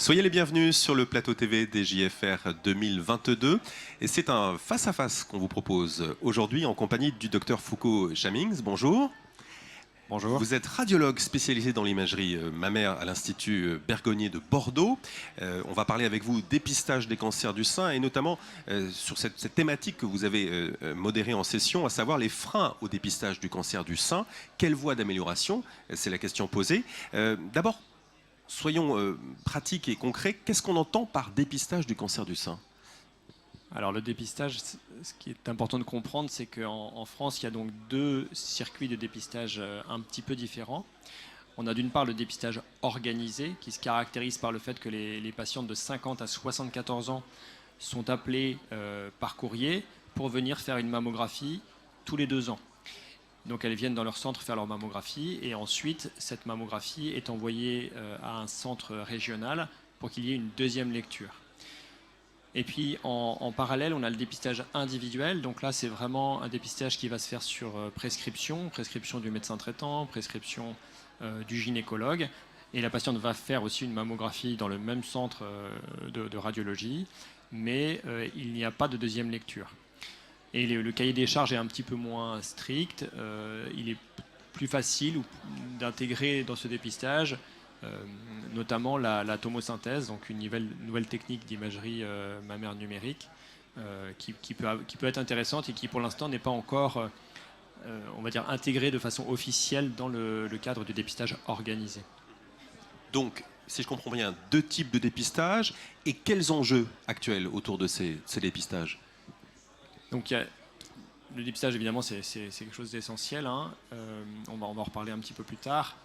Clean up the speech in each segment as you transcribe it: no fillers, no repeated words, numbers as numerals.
Soyez les bienvenus sur le plateau TV des JFR 2022 et c'est un face-à-face qu'on vous propose aujourd'hui en compagnie du docteur Foucault Chamings. Bonjour. Bonjour. Vous êtes radiologue spécialisé dans l'imagerie mammaire à l'Institut Bergonié de Bordeaux. On va parler avec vous dépistage des cancers du sein et notamment sur cette thématique que vous avez modérée en session, à savoir les freins au dépistage du cancer du sein. Quelle voie d'amélioration? C'est la question posée. D'abord, soyons pratiques et concrets. Qu'est-ce qu'on entend par dépistage du cancer du sein? Alors le dépistage, ce qui est important de comprendre, c'est qu'en France, il y a donc deux circuits de dépistage un petit peu différents. On a d'une part le dépistage organisé, qui se caractérise par le fait que les patientes de 50 à 74 ans sont appelées par courrier pour venir faire une mammographie tous les 2 ans. Donc elles viennent dans leur centre faire leur mammographie et ensuite cette mammographie est envoyée à un centre régional pour qu'il y ait une deuxième lecture. Et puis en parallèle, on a le dépistage individuel. Donc là, c'est vraiment un dépistage qui va se faire sur prescription du médecin traitant, prescription du gynécologue. Et la patiente va faire aussi une mammographie dans le même centre de radiologie, mais il n'y a pas de deuxième lecture. Et le cahier des charges est un petit peu moins strict. Il est plus facile d'intégrer dans ce dépistage notamment la tomosynthèse, donc une nouvelle technique d'imagerie mammaire numérique qui peut être intéressante et qui pour l'instant n'est pas encore on va dire intégrée de façon officielle dans le cadre du dépistage organisé. Donc, si je comprends bien, deux types de dépistage et quels enjeux actuels autour de ces dépistages? Donc le dépistage, évidemment, c'est quelque chose d'essentiel. Hein. On va en reparler un petit peu plus tard.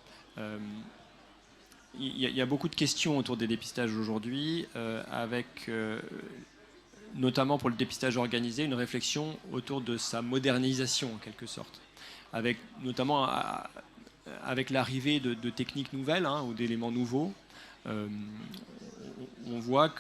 Il y a beaucoup de questions autour des dépistages aujourd'hui, avec notamment pour le dépistage organisé, une réflexion autour de sa modernisation en quelque sorte, avec notamment avec l'arrivée de techniques nouvelles ou d'éléments nouveaux. On voit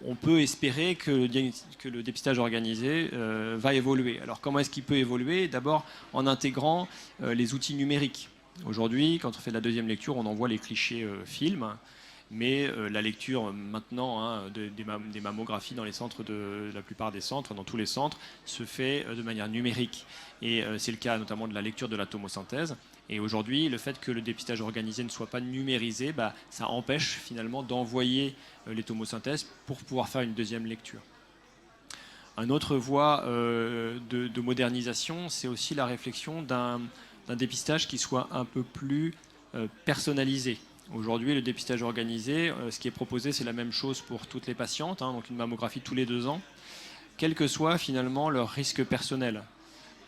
on peut espérer que le dépistage organisé va évoluer. Alors comment est-ce qu'il peut évoluer? D'abord en intégrant les outils numériques. Aujourd'hui, quand on fait de la deuxième lecture, on envoie les clichés films, mais la lecture maintenant des mammographies dans les centres la plupart des centres, dans tous les centres, se fait de manière numérique. Et c'est le cas notamment de la lecture de la tomosynthèse. Et aujourd'hui, le fait que le dépistage organisé ne soit pas numérisé, ça empêche finalement d'envoyer les tomosynthèses pour pouvoir faire une deuxième lecture. Une autre voie de modernisation, c'est aussi la réflexion d'un dépistage qui soit un peu plus personnalisé. Aujourd'hui, le dépistage organisé, ce qui est proposé, c'est la même chose pour toutes les patientes, donc une mammographie tous les 2 ans, quel que soit finalement leur risque personnel.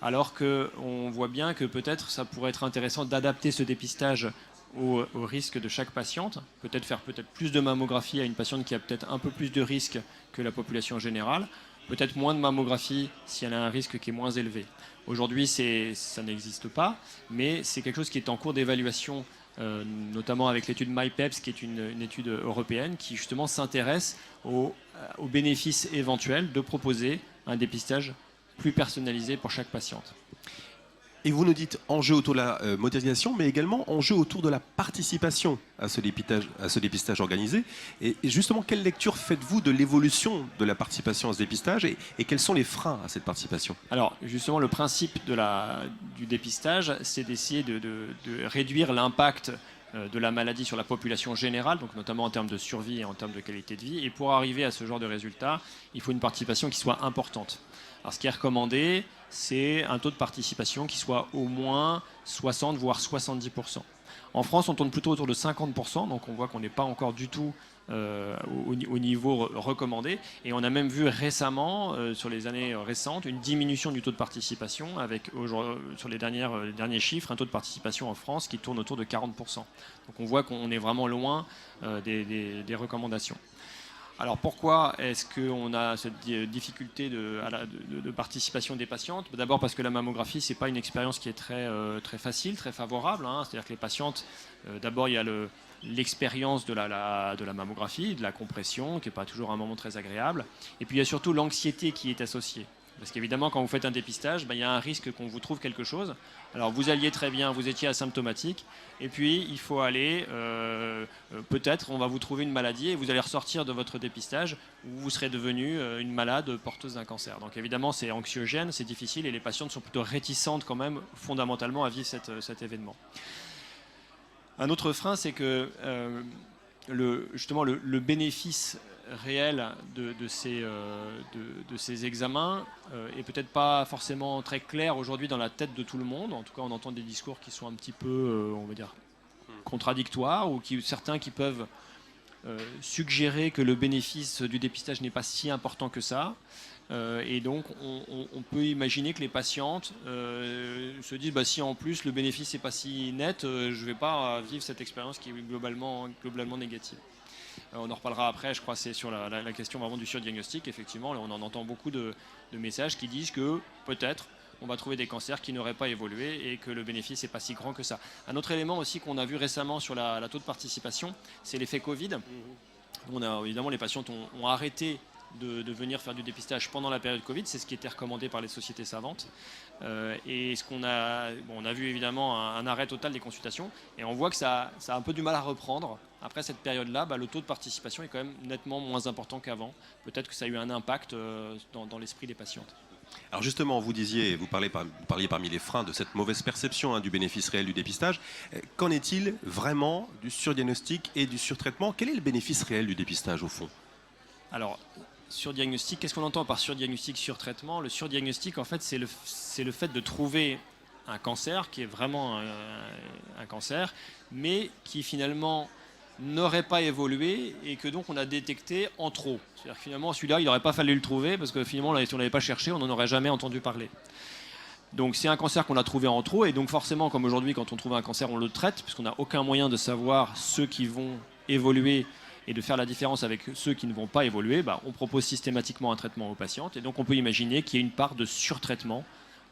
Alors qu'on voit bien que peut-être ça pourrait être intéressant d'adapter ce dépistage au risque de chaque patiente, peut-être faire plus de mammographie à une patiente qui a peut-être un peu plus de risque que la population générale, peut-être moins de mammographie si elle a un risque qui est moins élevé. Aujourd'hui, ça n'existe pas, mais c'est quelque chose qui est en cours d'évaluation, notamment avec l'étude MyPEPS, qui est une étude européenne, qui justement s'intéresse aux bénéfices éventuels de proposer un dépistage plus personnalisé pour chaque patiente. Et vous nous dites enjeu autour de la modernisation, mais également enjeu autour de la participation à ce dépistage organisé. Et justement, quelle lecture faites-vous de l'évolution de la participation à ce dépistage et quels sont les freins à cette participation? Alors, justement, le principe du dépistage, c'est d'essayer de réduire l'impact de la maladie sur la population générale, donc notamment en termes de survie et en termes de qualité de vie. Et pour arriver à ce genre de résultat, il faut une participation qui soit importante. Alors, ce qui est recommandé, c'est un taux de participation qui soit au moins 60 voire 70%. En France, on tourne plutôt autour de 50%, donc on voit qu'on n'est pas encore du tout au niveau recommandé. Et on a même vu récemment, sur les années récentes, une diminution du taux de participation avec, sur les derniers chiffres, un taux de participation en France qui tourne autour de 40%. Donc on voit qu'on est vraiment loin des recommandations. Alors pourquoi est-ce qu'on a cette difficulté de participation des patientes? D'abord parce que la mammographie, ce n'est pas une expérience qui est très facile, très favorable. C'est-à-dire que les patientes, d'abord il y a l'expérience de la mammographie, de la compression, qui n'est pas toujours un moment très agréable. Et puis il y a surtout l'anxiété qui est associée. Parce qu'évidemment, quand vous faites un dépistage, il y a un risque qu'on vous trouve quelque chose. Alors vous alliez très bien, vous étiez asymptomatique, et puis il faut aller, peut-être on va vous trouver une maladie, et vous allez ressortir de votre dépistage, où vous serez devenu une malade porteuse d'un cancer. Donc évidemment, c'est anxiogène, c'est difficile, et les patientes sont plutôt réticentes quand même, fondamentalement, à vivre cet événement. Un autre frein, c'est que justement le bénéfice réel de ces examens est peut-être pas forcément très clair aujourd'hui dans la tête de tout le monde. En tout cas, on entend des discours qui sont un petit peu, on va dire, contradictoires, ou certains qui peuvent suggérer que le bénéfice du dépistage n'est pas si important que ça. Et donc, on peut imaginer que les patientes se disent si en plus le bénéfice n'est pas si net, je ne vais pas vivre cette expérience qui est globalement négative. On en reparlera après, je crois, c'est sur la question vraiment du surdiagnostic. Effectivement, on en entend beaucoup de messages qui disent que peut-être on va trouver des cancers qui n'auraient pas évolué et que le bénéfice n'est pas si grand que ça. Un autre élément aussi qu'on a vu récemment sur la taux de participation, c'est l'effet Covid. Évidemment, les patientes ont arrêté de venir faire du dépistage pendant la période Covid, c'est ce qui était recommandé par les sociétés savantes. Et on a vu évidemment un arrêt total des consultations, et on voit que ça a un peu du mal à reprendre. Après cette période-là, le taux de participation est quand même nettement moins important qu'avant. Peut-être que ça a eu un impact dans l'esprit des patientes. Alors justement, vous parliez parmi les freins de cette mauvaise perception du bénéfice réel du dépistage. Qu'en est-il vraiment du surdiagnostic et du surtraitement? Quel est le bénéfice réel du dépistage au fond? Alors, surdiagnostic, qu'est-ce qu'on entend par surdiagnostic, surtraitement? Le surdiagnostic, en fait, c'est le fait de trouver un cancer qui est vraiment un cancer, mais qui finalement n'aurait pas évolué et que donc on a détecté en trop. C'est-à-dire que finalement, celui-là, il n'aurait pas fallu le trouver parce que finalement, si on ne l'avait pas cherché, on n'en aurait jamais entendu parler. Donc c'est un cancer qu'on a trouvé en trop, et donc forcément, comme aujourd'hui, quand on trouve un cancer, on le traite, puisqu'on n'a aucun moyen de savoir ceux qui vont évoluer et de faire la différence avec ceux qui ne vont pas évoluer. On propose systématiquement un traitement aux patientes, et donc on peut imaginer qu'il y ait une part de surtraitement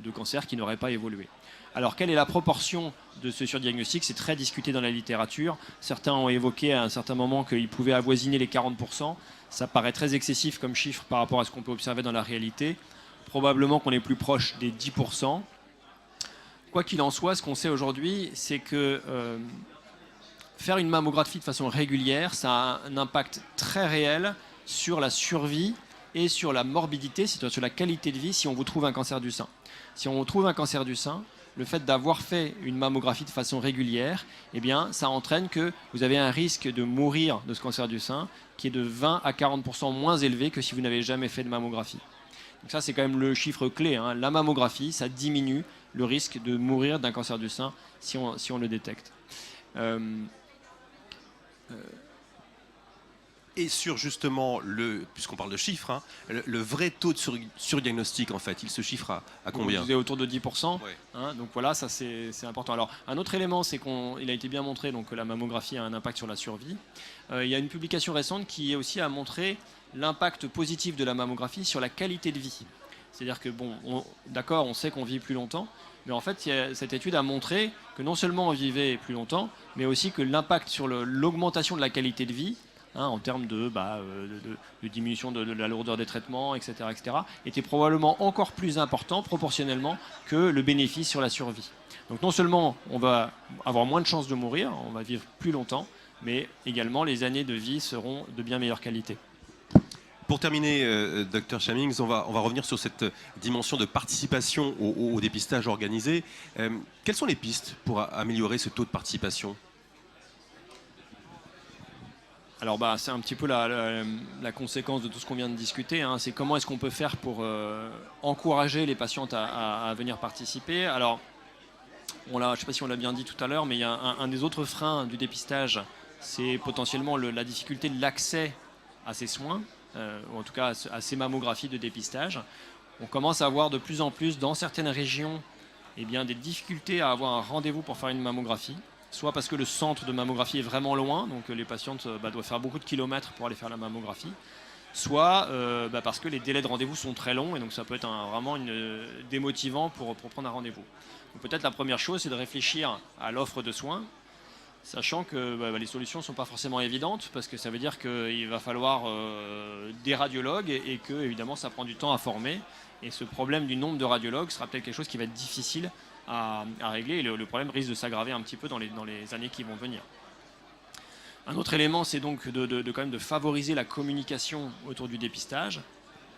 de cancer qui n'aurait pas évolué. Alors, quelle est la proportion de ce surdiagnostic? C'est très discuté dans la littérature. Certains ont évoqué à un certain moment qu'il pouvait avoisiner les 40%. Ça paraît très excessif comme chiffre par rapport à ce qu'on peut observer dans la réalité. Probablement qu'on est plus proche des 10%. Quoi qu'il en soit, ce qu'on sait aujourd'hui, c'est que faire une mammographie de façon régulière, ça a un impact très réel sur la survie et sur la morbidité, c'est-à-dire sur la qualité de vie si on vous trouve un cancer du sein. Si on vous trouve un cancer du sein, le fait d'avoir fait une mammographie de façon régulière, ça entraîne que vous avez un risque de mourir de ce cancer du sein qui est de 20 à 40% moins élevé que si vous n'avez jamais fait de mammographie. Donc ça, c'est quand même le chiffre clé. La mammographie, ça diminue le risque de mourir d'un cancer du sein si on le détecte. Et sur justement, puisqu'on parle de chiffres, le vrai taux de surdiagnostic, en fait, il se chiffre à combien? Vous êtes autour de 10%. Ouais. Donc voilà, ça c'est important. Alors, un autre élément, c'est qu'il a été bien montré que la mammographie a un impact sur la survie. Il y a une publication récente qui aussi a montré l'impact positif de la mammographie sur la qualité de vie. C'est-à-dire que, d'accord, on sait qu'on vit plus longtemps, mais en fait, cette étude a montré que non seulement on vivait plus longtemps, mais aussi que l'impact sur l'augmentation de la qualité de vie, en termes de diminution de la lourdeur des traitements, etc., était probablement encore plus important proportionnellement que le bénéfice sur la survie. Donc non seulement on va avoir moins de chances de mourir, on va vivre plus longtemps, mais également les années de vie seront de bien meilleure qualité. Pour terminer, Dr Chamings, on va revenir sur cette dimension de participation au dépistage organisé. Quelles sont les pistes pour améliorer ce taux de participation? Alors c'est un petit peu la conséquence de tout ce qu'on vient de discuter. C'est comment est-ce qu'on peut faire pour encourager les patientes à venir participer. Alors, je ne sais pas si on l'a bien dit tout à l'heure, mais il y a un des autres freins du dépistage, c'est potentiellement la difficulté de l'accès à ces soins, ou en tout cas à ces mammographies de dépistage. On commence à voir de plus en plus dans certaines régions des difficultés à avoir un rendez-vous pour faire une mammographie. Soit parce que le centre de mammographie est vraiment loin, donc les patientes doivent faire beaucoup de kilomètres pour aller faire la mammographie, soit parce que les délais de rendez-vous sont très longs, et donc ça peut être vraiment démotivant pour prendre un rendez-vous. Donc peut-être la première chose, c'est de réfléchir à l'offre de soins, Sachant que les solutions ne sont pas forcément évidentes, parce que ça veut dire qu'il va falloir des radiologues et que, évidemment, ça prend du temps à former. Et ce problème du nombre de radiologues sera peut-être quelque chose qui va être difficile à régler. Et le problème risque de s'aggraver un petit peu dans les années qui vont venir. Un autre élément, c'est donc quand même de favoriser la communication autour du dépistage,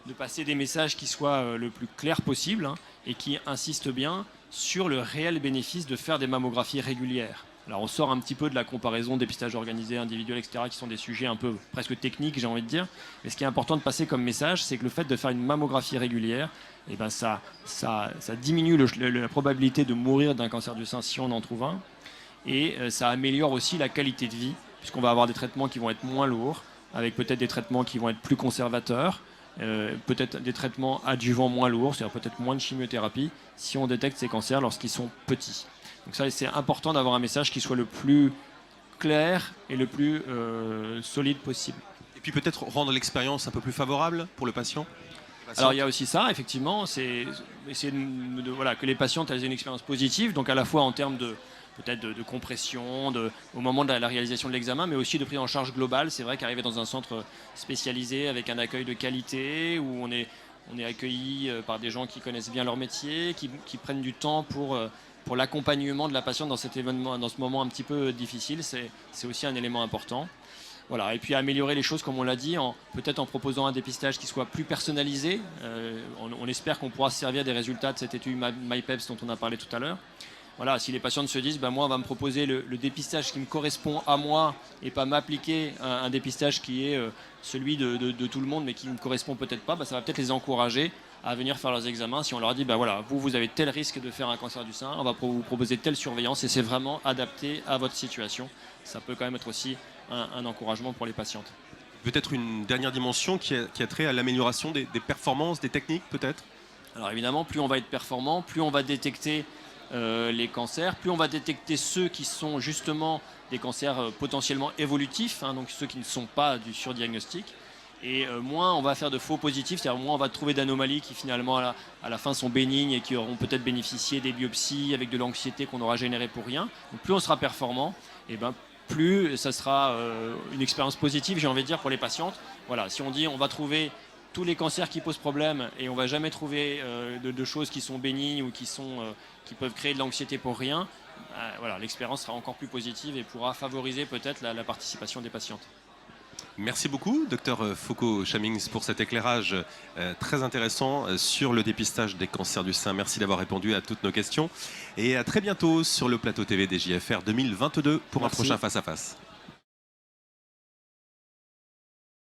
de passer des messages qui soient le plus clairs possible, hein, et qui insistent bien sur le réel bénéfice de faire des mammographies régulières. Alors on sort un petit peu de la comparaison dépistage organisé, individuel, etc., qui sont des sujets un peu presque techniques, j'ai envie de dire. Mais ce qui est important de passer comme message, c'est que le fait de faire une mammographie régulière, eh ben ça diminue la probabilité de mourir d'un cancer du sein si on en trouve un. Et ça améliore aussi la qualité de vie, puisqu'on va avoir des traitements qui vont être moins lourds, avec peut-être des traitements qui vont être plus conservateurs, peut-être des traitements adjuvants moins lourds, c'est-à-dire peut-être moins de chimiothérapie, si on détecte ces cancers lorsqu'ils sont petits. Donc ça, c'est important d'avoir un message qui soit le plus clair et le plus solide possible. Et puis peut-être rendre l'expérience un peu plus favorable pour le patient. Alors il y a aussi ça, effectivement, c'est essayer que les patientes aient une expérience positive, donc à la fois en termes de peut-être de compression au moment de la réalisation de l'examen, mais aussi de prise en charge globale. C'est vrai qu'arriver dans un centre spécialisé avec un accueil de qualité, où on est accueilli par des gens qui connaissent bien leur métier, qui prennent du temps pour l'accompagnement de la patiente dans cet événement, dans ce moment un petit peu difficile, c'est aussi un élément important. Voilà. Et puis améliorer les choses, comme on l'a dit, peut-être en proposant un dépistage qui soit plus personnalisé. On espère qu'on pourra se servir des résultats de cette étude MyPEPS dont on a parlé tout à l'heure. Voilà, si les patientes se disent, moi, on va me proposer le dépistage qui me correspond à moi et pas m'appliquer un dépistage qui est celui de tout le monde, mais qui ne me correspond peut-être pas, ça va peut-être les encourager à venir faire leurs examens. Si on leur dit, vous avez tel risque de faire un cancer du sein, on va vous proposer telle surveillance, et c'est vraiment adapté à votre situation. Ça peut quand même être aussi un encouragement pour les patientes. Peut-être une dernière dimension qui a trait à l'amélioration des performances, des techniques peut-être. Alors évidemment, plus on va être performant, plus on va détecter les cancers, plus on va détecter ceux qui sont justement des cancers potentiellement évolutifs, donc ceux qui ne sont pas du surdiagnostic, et moins on va faire de faux positifs, c'est-à-dire moins on va trouver d'anomalies qui finalement à la fin sont bénignes et qui auront peut-être bénéficié des biopsies avec de l'anxiété qu'on aura générée pour rien. Donc plus on sera performant, et plus ça sera une expérience positive, j'ai envie de dire, pour les patientes. Voilà, si on dit on va trouver tous les cancers qui posent problème et on ne va jamais trouver de choses qui sont bénignes ou qui peuvent créer de l'anxiété pour rien, l'expérience sera encore plus positive et pourra favoriser peut-être la participation des patientes. Merci beaucoup, Dr Foucault-Chamings, pour cet éclairage très intéressant sur le dépistage des cancers du sein. Merci d'avoir répondu à toutes nos questions. Et à très bientôt sur le plateau TV des JFR 2022 pour un prochain Face à Face.